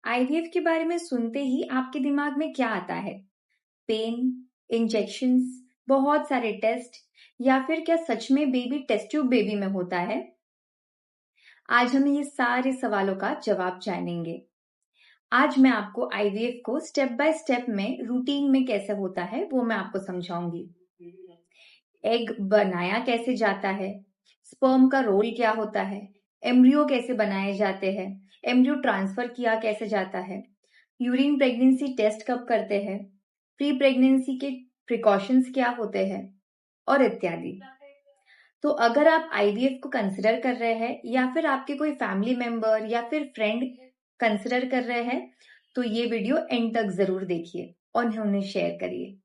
IVF के बारे में सुनते ही आपके दिमाग में क्या आता है? पेन, इंजेक्शंस, बहुत सारे टेस्ट या फिर क्या सच में बेबी टेस्ट ट्यूब बेबी में होता है? आज हम ये सारे सवालों का जवाब जानेंगे। आज मैं आपको आईवीएफ को स्टेप बाय स्टेप में रूटीन में कैसे होता है वो मैं आपको समझाऊंगी। एग बनाया कैसे जाता है, स्पर्म का रोल क्या होता है, एम्ब्रियो कैसे बनाए जाते हैं, एम्ब्रियो ट्रांसफर किया कैसे जाता है, यूरिन प्रेगनेंसी टेस्ट कब करते हैं, प्री प्रेगनेंसी के प्रिकॉशंस क्या होते हैं और इत्यादि। तो अगर आप आईवीएफ को कंसिडर कर रहे हैं या फिर आपके कोई फैमिली मेंबर या फिर फ्रेंड कंसिडर कर रहे हैं तो ये वीडियो एंड तक जरूर देखिए और उन्हें शेयर करिए।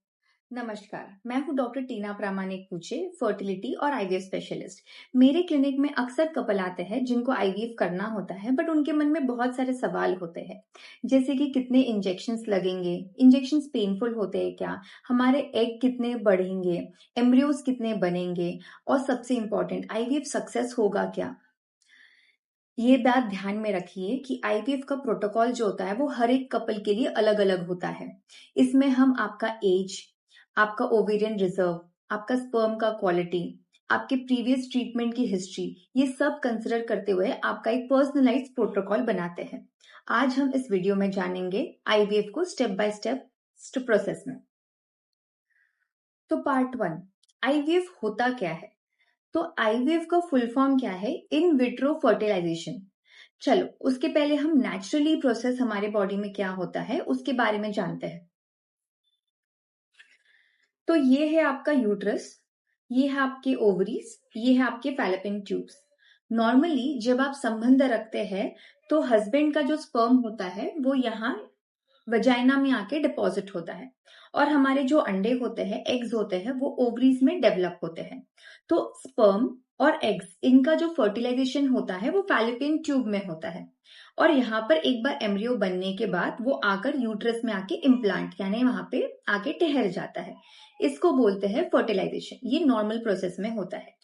नमस्कार, मैं हूं डॉक्टर टीना प्रामाणिक पूछे, फर्टिलिटी और आईवीएफ स्पेशलिस्ट। मेरे क्लिनिक में अक्सर कपल आते हैं जिनको आईवीएफ करना होता है बट उनके मन में बहुत सारे सवाल होते हैं, जैसे कि कितने इंजेक्शंस लगेंगे, इंजेक्शंस पेनफुल होते हैं क्या, हमारे एग कितने बढ़ेंगे, एम्ब्रियोज कितने बनेंगे और सबसे इम्पोर्टेंट आईवीएफ सक्सेस होगा क्या। ये बात ध्यान में रखिए कि आईवीएफ का प्रोटोकॉल जो होता है वो हर एक कपल के लिए अलग अलग होता है। इसमें हम आपका एज, आपका ओवेरियन रिजर्व, आपका स्पर्म का क्वालिटी, आपके प्रीवियस ट्रीटमेंट की हिस्ट्री, ये सब कंसिडर करते हुए आपका एक पर्सनलाइज्ड प्रोटोकॉल बनाते हैं। आज हम इस वीडियो में जानेंगे आईवीएफ को स्टेप बाय स्टेप प्रोसेस में। तो पार्ट 1, आईवीएफ होता क्या है? तो आईवीएफ का फुल फॉर्म क्या है? In vitro fertilization. चलो उसके पहले हम नेचुरली प्रोसेस हमारे बॉडी में क्या होता है उसके बारे में जानते हैं। तो ये है आपका यूट्रस, ये है आपके ओवरीज, ये है आपके फैलोपियन ट्यूब्स। नॉर्मली जब आप संबंध रखते हैं तो हस्बैंड का जो स्पर्म होता है वो यहाँ वजाइना में आके डिपॉजिट होता है और हमारे जो अंडे होते हैं, एग्स होते हैं, वो ओवरीज में डेवलप होते हैं। तो स्पर्म और एग्स, इनका जो फर्टिलाइजेशन होता है वो फैलोपियन ट्यूब में होता है और यहाँ पर एक बार एम्ब्रियो बनने के बाद वो आकर यूट्रस में आके इम्प्लांट यानी वहां पे आके ठहर जाता है। इसको बोलते हैं फर्टिलाइजेशन। ये नॉर्मल प्रोसेस में होता है।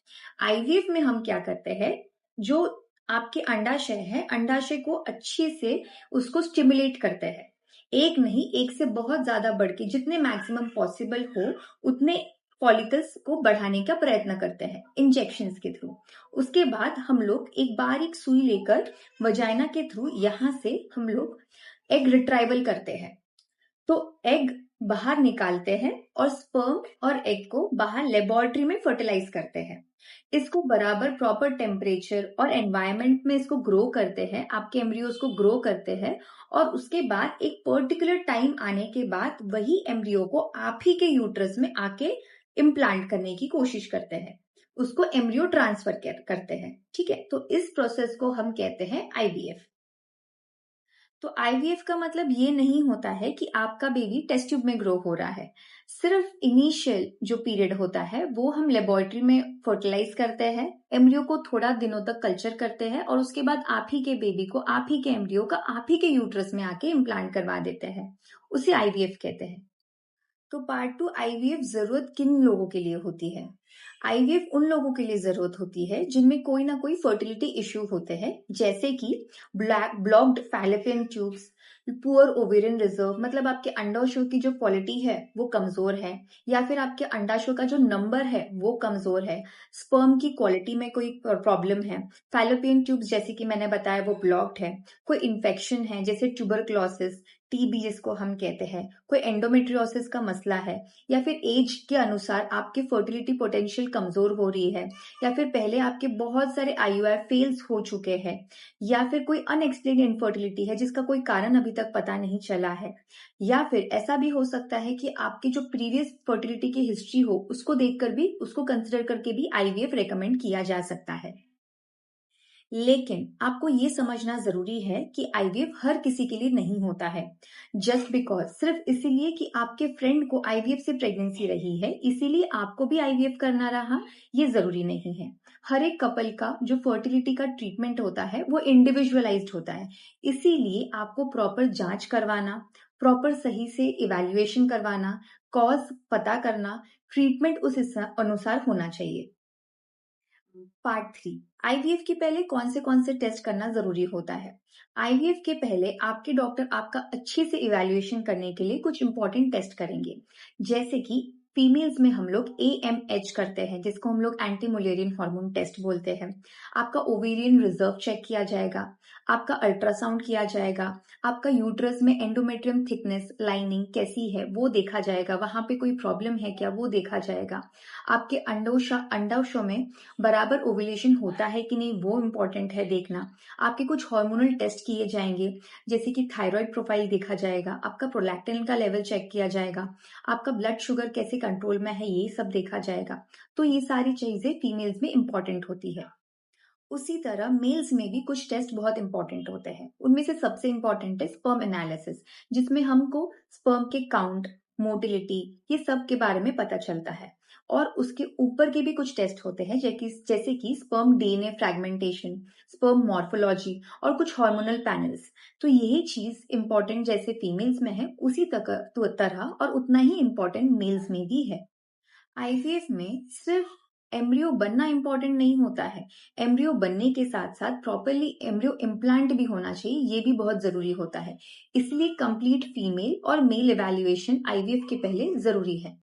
आईवीएफ में हम क्या करते हैं, जो आपके अंडाशय है, अंडाशय को अच्छे से उसको स्टिमुलेट करते हैं। एक नहीं, एक से बहुत ज्यादा बढ़ के जितने मैक्सिमम पॉसिबल हो उतने फॉलिकल्स को बढ़ाने का प्रयत्न करते हैं इंजेक्शंस के थ्रू। उसके बाद हम लोग एक बारीक सुई लेकर वजाइना के थ्रू यहां से हम लोग एग रिट्राइवल करते हैं। तो एग बाहर निकालते हैं और स्पर्म और एग को बाहर लेबोरेटरी में फर्टिलाइज करते हैं। इसको बराबर प्रॉपर टेम्परेचर और एनवायरनमेंट में इसको ग्रो करते हैं, आपके एम्ब्रियोज को ग्रो करते हैं और उसके बाद एक पर्टिकुलर टाइम आने के बाद वही एम्ब्रियो को आप ही के यूट्रस में आके इम्प्लांट करने की कोशिश करते हैं। उसको एम्ब्रियो ट्रांसफर करते हैं। ठीक है, तो इस प्रोसेस को हम कहते हैं आईवीएफ। तो आईवीएफ का मतलब ये नहीं होता है कि आपका बेबी टेस्ट ट्यूब में ग्रो हो रहा है। सिर्फ इनिशियल जो पीरियड होता है वो हम लेबोरेटरी में फर्टिलाइज करते हैं, एम्ब्रियो को थोड़ा दिनों तक कल्चर करते हैं और उसके बाद आप ही के बेबी को आप ही के एम्ब्रियो का आप ही के यूट्रस में आके इम्प्लांट करवा देते हैं। उसे आईवीएफ कहते हैं। तो पार्ट 2, आईवीएफ जरूरत किन लोगों के लिए होती है? आईवीएफ उन लोगों के लिए जरूरत होती है जिनमें कोई ना कोई फर्टिलिटी इश्यू होते हैं, जैसे कि blocked fallopian tubes, poor ovarian reserve, मतलब आपके अंडाशय की जो क्वालिटी है वो कमजोर है, या फिर आपके अंडाशय का जो नंबर है वो कमजोर है, स्पर्म की क्वालिटी में कोई प्रॉब्लम है, फैलोपियन ट्यूब्स जैसे कि मैंने बताया वो ब्लॉक्ड है, कोई इन्फेक्शन है जैसे ट्यूबरक्लोसिस, टीबी जिसको हम कहते हैं, कोई एंडोमेट्रियोसिस का मसला है, या फिर एज के अनुसार आपकी फर्टिलिटी पोटेंशियल कमजोर हो रही है, या फिर पहले आपके बहुत सारे आईयूआईएफ फेल्स हो चुके हैं, या फिर कोई अनएक्सप्लेन्ड इनफर्टिलिटी है जिसका कोई कारण अभी तक पता नहीं चला है, या फिर ऐसा भी हो सकता है कि आपकी जो प्रीवियस फर्टिलिटी की हिस्ट्री हो उसको देखकर भी, उसको कंसिडर करके भी आईवीएफ रेकमेंड किया जा सकता है। लेकिन आपको ये समझना जरूरी है कि आईवीएफ हर किसी के लिए नहीं होता है। जस्ट बिकॉज, सिर्फ इसीलिए कि आपके फ्रेंड को आईवीएफ से प्रेगनेंसी रही है इसीलिए आपको भी आईवीएफ करना रहा, ये जरूरी नहीं है। हर एक कपल का जो फर्टिलिटी का ट्रीटमेंट होता है वो इंडिविजुअलाइज्ड होता है, इसीलिए आपको प्रॉपर जांच करवाना, प्रॉपर सही से इवैल्यूएशन करवाना, कॉज पता करना, ट्रीटमेंट उस अनुसार होना चाहिए। पार्ट 3। आईवीएफ के पहले कौन से टेस्ट करना जरूरी होता है। आईवीएफ के पहले आपके डॉक्टर आपका अच्छे से इवैल्यूएशन करने के लिए कुछ इंपॉर्टेंट टेस्ट करेंगे, जैसे कि फीमेल्स में हम लोग एएमएच करते हैं, जिसको हम लोग एंटी मुलेरियन हार्मोन टेस्ट बोलते हैं। आपका ओवेरियन रिजर्व चेक किया जाएगा, आपका अल्ट्रासाउंड किया जाएगा, आपका यूट्रस में एंडोमेट्रियम थिकनेस लाइनिंग कैसी है वो देखा जाएगा, वहां पे कोई प्रॉब्लम है क्या वो देखा जाएगा। आपके अंडाशय में बराबर ओव्यूलेशन होता है कि नहीं वो इम्पोर्टेंट है देखना। आपके कुछ हार्मोनल टेस्ट किए जाएंगे, जैसे कि थायराइड प्रोफाइल देखा जाएगा, आपका प्रोलैक्टिन का लेवल चेक किया जाएगा, आपका ब्लड शुगर कैसे कंट्रोल में है ये सब देखा जाएगा। तो ये सारी चीजें फीमेल्स में इम्पोर्टेंट होती है। उसी तरह मेल्स में भी कुछ टेस्ट बहुत इंपॉर्टेंट होते हैं। उनमें से सबसे इंपॉर्टेंट है स्पर्म एनालिसिस, जिसमें हमको स्पर्म के काउंट, मोटिलिटी, ये सब के बारे में पता चलता है। और उसके ऊपर के भी कुछ टेस्ट होते हैं, जैसे कि sperm DNA fragmentation, sperm morphology और कुछ हार्मोनल पैनल्स। तो यही चीज इंपॉर्टेंट जैसे फीमेल्स में है, उसी तरह और उतना ही इंपॉर्टेंट मेल्स में भी है। आईवीएफ में सिर्फ एम्ब्रियो बनना इंपॉर्टेंट नहीं होता है, एम्ब्रियो बनने के साथ साथ प्रॉपरली एम्ब्रियो इम्प्लांट भी होना चाहिए, ये भी बहुत जरूरी होता है। इसलिए कंप्लीट फीमेल और मेल इवैल्यूएशन आईवीएफ के पहले जरूरी है।